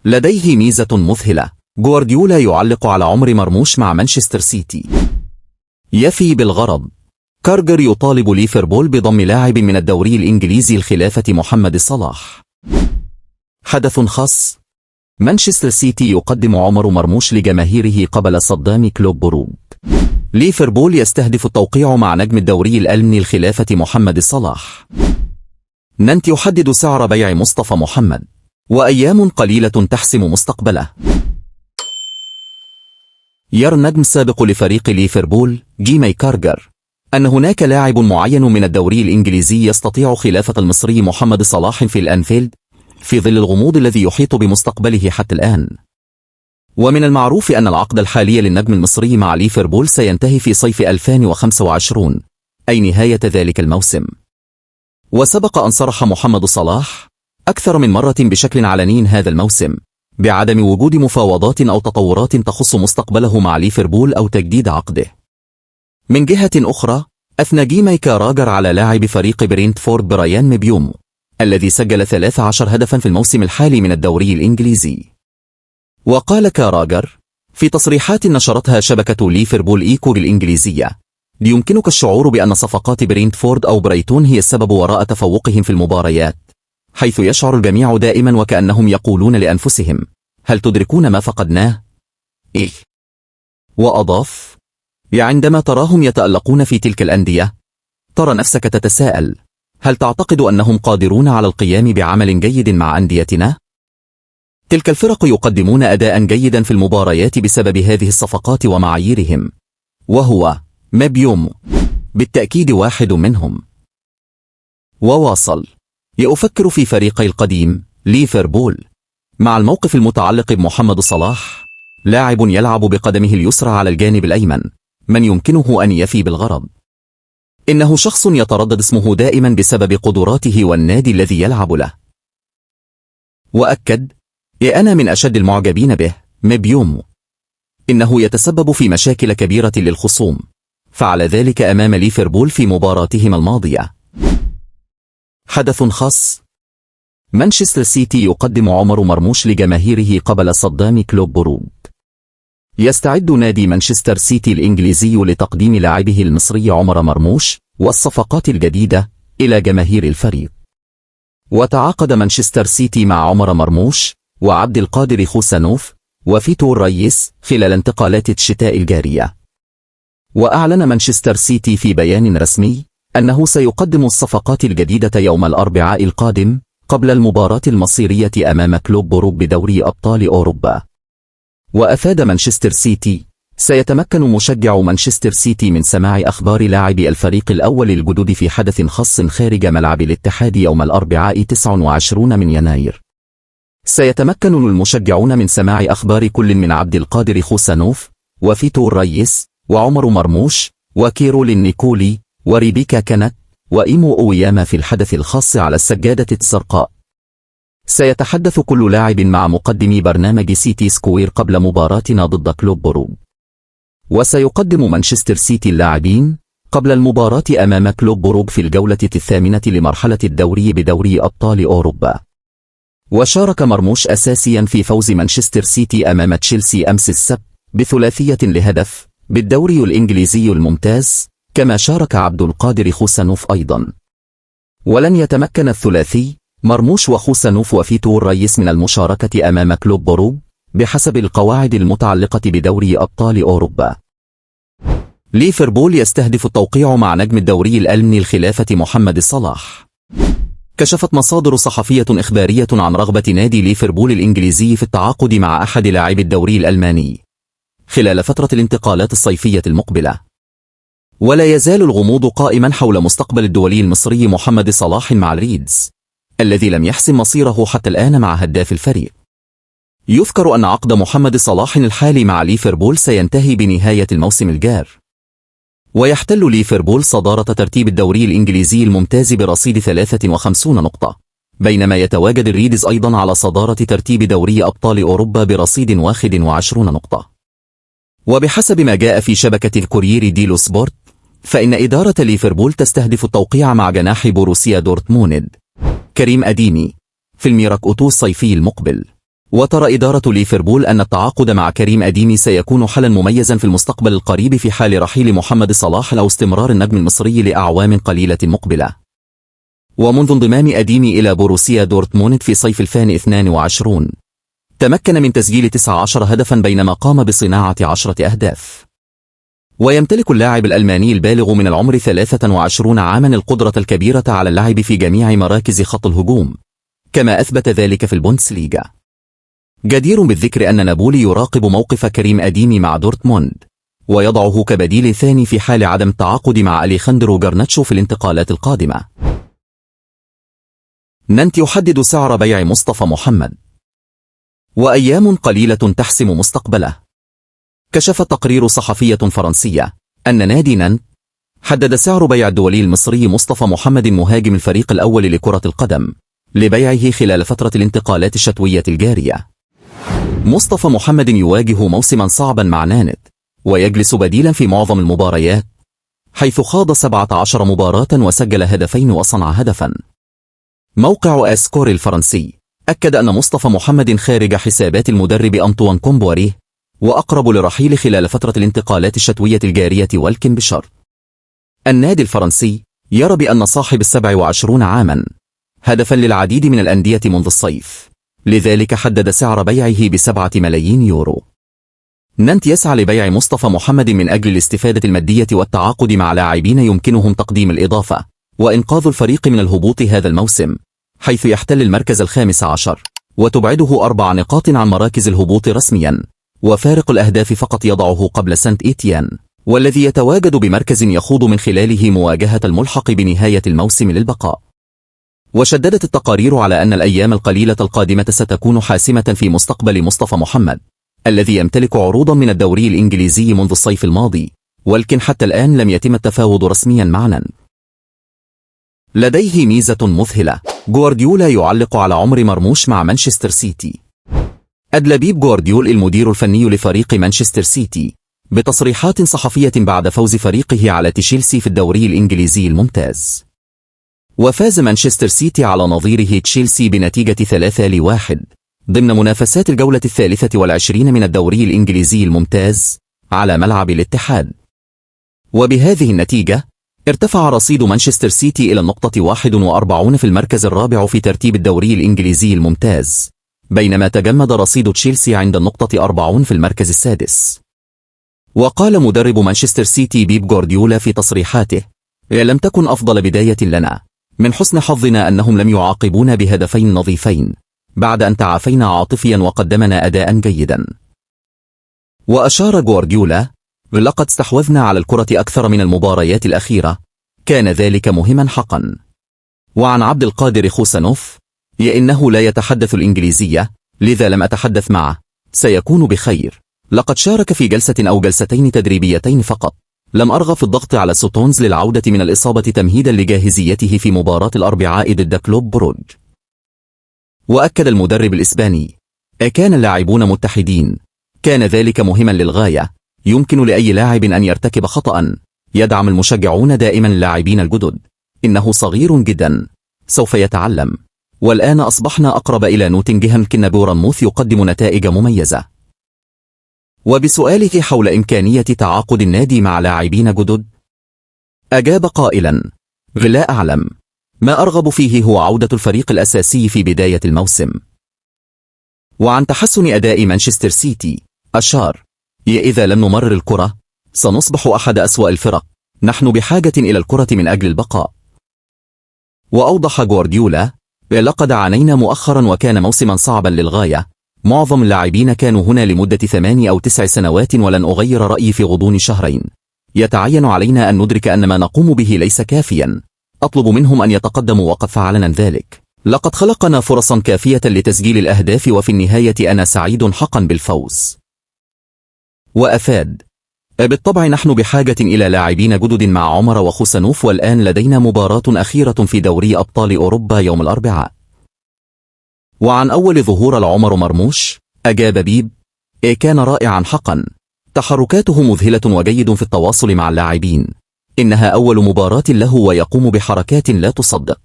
لديه ميزة مذهلة. جوارديولا يعلق على عمر مرموش مع مانشستر سيتي. يفي بالغرض. كارجر يطالب ليفربول بضم لاعب من الدوري الإنجليزي لخلافة محمد صلاح. حدث خاص. مانشستر سيتي يقدم عمر مرموش لجماهيره قبل صدام كلوب برود. ليفربول يستهدف التوقيع مع نجم الدوري الألماني لخلافة محمد صلاح. نانت يحدد سعر بيع مصطفى محمد، وأيام قليلة تحسم مستقبله. يرى النجم السابق لفريق ليفربول جيمي كارجر أن هناك لاعب معين من الدوري الإنجليزي يستطيع خلافة المصري محمد صلاح في الأنفيلد في ظل الغموض الذي يحيط بمستقبله حتى الآن. ومن المعروف أن العقد الحالي للنجم المصري مع ليفربول سينتهي في صيف 2025، أي نهاية ذلك الموسم. وسبق أن صرح محمد صلاح أكثر من مرة بشكل علني هذا الموسم بعدم وجود مفاوضات أو تطورات تخص مستقبله مع ليفربول أو تجديد عقده. من جهة أخرى، أثنى جيمي كاراجر على لاعب فريق برينتفورد برايان مبيومو الذي سجل 13 هدفا في الموسم الحالي من الدوري الإنجليزي. وقال كاراجر في تصريحات نشرتها شبكة ليفربول إيكو الإنجليزية: يمكنك الشعور بأن صفقات برينتفورد أو برايتون هي السبب وراء تفوقهم في المباريات، حيث يشعر الجميع دائما وكأنهم يقولون لأنفسهم: هل تدركون ما فقدناه؟ إيه؟ وأضاف: عندما تراهم يتألقون في تلك الأندية، ترى نفسك تتساءل: هل تعتقد أنهم قادرون على القيام بعمل جيد مع أنديتنا؟ تلك الفرق يقدمون أداء جيدا في المباريات بسبب هذه الصفقات ومعاييرهم، وهو مبيومو بالتأكيد واحد منهم. وواصل: أفكر في فريقي القديم ليفربول مع الموقف المتعلق بمحمد صلاح، لاعب يلعب بقدمه اليسرى على الجانب الأيمن، من يمكنه أن يفي بالغرض. إنه شخص يتردد اسمه دائما بسبب قدراته والنادي الذي يلعب له. وأكد: أنا من أشد المعجبين به مبيومو. إنه يتسبب في مشاكل كبيرة للخصوم، فعل ذلك أمام ليفربول في مباراتهما الماضية. حدث خاص. مانشستر سيتي يقدم عمر مرموش لجماهيره قبل صدام كلوب برود. يستعد نادي مانشستر سيتي الإنجليزي لتقديم لاعبه المصري عمر مرموش والصفقات الجديدة إلى جماهير الفريق. وتعاقد مانشستر سيتي مع عمر مرموش وعبد القادر خوسانوف وفيتو الريس خلال انتقالات الشتاء الجارية. وأعلن مانشستر سيتي في بيان رسمي أنه سيقدم الصفقات الجديدة يوم الأربعاء القادم قبل المباراة المصيرية أمام كلوب برود بدوري أبطال أوروبا. وأفاد مانشستر سيتي: سيتمكن مشجع مانشستر سيتي من سماع أخبار لاعبي الفريق الأول الجدد في حدث خاص خارج ملعب الاتحاد يوم الأربعاء 29 من يناير. سيتمكن المشجعون من سماع أخبار كل من عبد القادر خوسانوف وفيتو الريس وعمر مرموش وكيرولين نيكولي وريبيكا كانت وإيمو أوياما في الحدث الخاص على السجادة الزرقاء. سيتحدث كل لاعب مع مقدمي برنامج سيتي سكوير قبل مباراتنا ضد كلوب برود. وسيقدم مانشستر سيتي اللاعبين قبل المباراة أمام كلوب برود في الجولة 8 لمرحلة الدوري بدوري أبطال أوروبا. وشارك مرموش أساسيا في فوز مانشستر سيتي أمام تشيلسي أمس السبت بثلاثية لهدف بالدوري الإنجليزي الممتاز، كما شارك عبد القادر خوسانوف أيضا. ولن يتمكن الثلاثي مرموش وخوسانوف وفيتو الريس من المشاركة أمام كلوب برود بحسب القواعد المتعلقة بدوري أبطال أوروبا. ليفربول يستهدف التوقيع مع نجم الدوري الألماني لخلافة محمد صلاح. كشفت مصادر صحفية إخبارية عن رغبة نادي ليفربول الإنجليزي في التعاقد مع أحد لاعبي الدوري الألماني خلال فترة الانتقالات الصيفية المقبلة. ولا يزال الغموض قائما حول مستقبل الدولي المصري محمد صلاح مع الريدز الذي لم يحسم مصيره حتى الآن مع هداف الفريق. يذكر أن عقد محمد صلاح الحالي مع ليفربول سينتهي بنهاية الموسم الجار. ويحتل ليفربول صدارة ترتيب الدوري الإنجليزي الممتاز برصيد 53 نقطة، بينما يتواجد الريدز أيضا على صدارة ترتيب دوري أبطال أوروبا برصيد 21 نقطة. وبحسب ما جاء في شبكة الكورير ديلو سبورت، فإن إدارة ليفربول تستهدف التوقيع مع جناح بوروسيا دورتموند كريم أديمي في الميركاتو الصيفي المقبل. وترى إدارة ليفربول أن التعاقد مع كريم أديمي سيكون حلا مميزا في المستقبل القريب في حال رحيل محمد صلاح أو استمرار النجم المصري لأعوام قليلة مقبلة. ومنذ انضمام أديمي إلى بوروسيا دورتموند في صيف 2022 تمكن من تسجيل 19 هدفا بينما قام بصناعة 10 أهداف. ويمتلك اللاعب الألماني البالغ من العمر 23 عاما القدرة الكبيرة على اللعب في جميع مراكز خط الهجوم، كما أثبت ذلك في البوندسليغا. جدير بالذكر أن نابولي يراقب موقف كريم أديمي مع دورتموند، ويضعه كبديل ثاني في حال عدم التعاقد مع أليخاندرو جارناتشو في الانتقالات القادمة. نانت يحدد سعر بيع مصطفى محمد، وأيام قليلة تحسم مستقبله. كشف تقرير صحفية فرنسية أن نادي نانت حدد سعر بيع الدولي المصري مصطفى محمد مهاجم الفريق الأول لكرة القدم لبيعه خلال فترة الانتقالات الشتوية الجارية. مصطفى محمد يواجه موسما صعبا مع نانت، ويجلس بديلا في معظم المباريات، حيث خاض 17 مباراة وسجل هدفين وصنع هدفا. موقع أسكور الفرنسي أكد أن مصطفى محمد خارج حسابات المدرب أنطوان كومبواريه، وأقرب للرحيل خلال فترة الانتقالات الشتوية الجارية، ولكن بشرط. النادي الفرنسي يرى بأن صاحب 27 عاما هدفا للعديد من الأندية منذ الصيف، لذلك حدد سعر بيعه ب7 ملايين يورو. نانت يسعى لبيع مصطفى محمد من أجل الاستفادة المادية والتعاقد مع لاعبين يمكنهم تقديم الإضافة وإنقاذ الفريق من الهبوط هذا الموسم، حيث يحتل المركز 15 وتبعده 4 نقاط عن مراكز الهبوط رسميا، وفارق الأهداف فقط يضعه قبل سانت إيتيان، والذي يتواجد بمركز يخوض من خلاله مواجهة الملحق بنهاية الموسم للبقاء. وشددت التقارير على أن الأيام القليلة القادمة ستكون حاسمة في مستقبل مصطفى محمد، الذي يمتلك عروضا من الدوري الإنجليزي منذ الصيف الماضي، ولكن حتى الآن لم يتم التفاوض رسميا مع نانت. لديه ميزة مذهلة. جوارديولا يعلق على عمر مرموش مع مانشستر سيتي. أدلى بيب جوارديولا المدير الفني لفريق مانشستر سيتي بتصريحات صحفية بعد فوز فريقه على تشيلسي في الدوري الإنجليزي الممتاز. وفاز مانشستر سيتي على نظيره تشيلسي بنتيجة 3-1 ضمن منافسات الجولة 23 من الدوري الإنجليزي الممتاز على ملعب الاتحاد. وبهذه النتيجة ارتفع رصيد مانشستر سيتي إلى النقطة 41 في المركز الرابع في ترتيب الدوري الإنجليزي الممتاز، بينما تجمد رصيد تشيلسي عند النقطة 40 في المركز السادس. وقال مدرب مانشستر سيتي بيب جوارديولا في تصريحاته: لم تكن أفضل بداية لنا، من حسن حظنا أنهم لم يعاقبونا بهدفين نظيفين بعد أن تعافينا عاطفيا وقدمنا أداء جيدا. وأشار جوارديولا: لقد استحوذنا على الكرة أكثر من المباريات الأخيرة، كان ذلك مهما حقا. وعن عبد القادر خوسانوف: إنه لا يتحدث الإنجليزية، لذا لم أتحدث معه، سيكون بخير. لقد شارك في جلسة أو جلستين تدريبيتين فقط، لم أرغب في الضغط على ستونز للعودة من الإصابة تمهيدا لجاهزيته في مباراة الأربعاء ضد كلوب بروج. وأكد المدرب الإسباني: كان اللاعبون متحدين، كان ذلك مهما للغاية، يمكن لأي لاعب أن يرتكب خطأ، يدعم المشجعون دائما اللاعبين الجدد، إنه صغير جدا، سوف يتعلم، والآن أصبحنا أقرب إلى نوتنغهام كن بورنموث يقدم نتائج مميزة. وبسؤاله حول إمكانية تعاقد النادي مع لاعبين جدد، أجاب قائلا: لا أعلم، ما أرغب فيه هو عودة الفريق الأساسي في بداية الموسم. وعن تحسن أداء مانشستر سيتي أشار: إذا لم نمرر الكرة سنصبح أحد أسوأ الفرق، نحن بحاجة إلى الكرة من أجل البقاء. وأوضح جوارديولا: لقد عانينا مؤخرا وكان موسما صعبا للغاية، معظم اللاعبين كانوا هنا لمدة 8 أو 9 سنوات ولن أغير رأيي في غضون شهرين، يتعين علينا أن ندرك أن ما نقوم به ليس كافيا، أطلب منهم أن يتقدموا وقد فعلنا ذلك، لقد خلقنا فرصا كافية لتسجيل الأهداف وفي النهاية أنا سعيد حقا بالفوز. وأفاد: بالطبع نحن بحاجة إلى لاعبين جدد مع عمر وخوسانوف، والآن لدينا مباراة أخيرة في دوري أبطال أوروبا يوم الأربعاء. وعن أول ظهور لعمر مرموش أجاب بيب: كان رائعا حقا، تحركاته مذهلة وجيد في التواصل مع اللاعبين، إنها أول مباراة له ويقوم بحركات لا تصدق.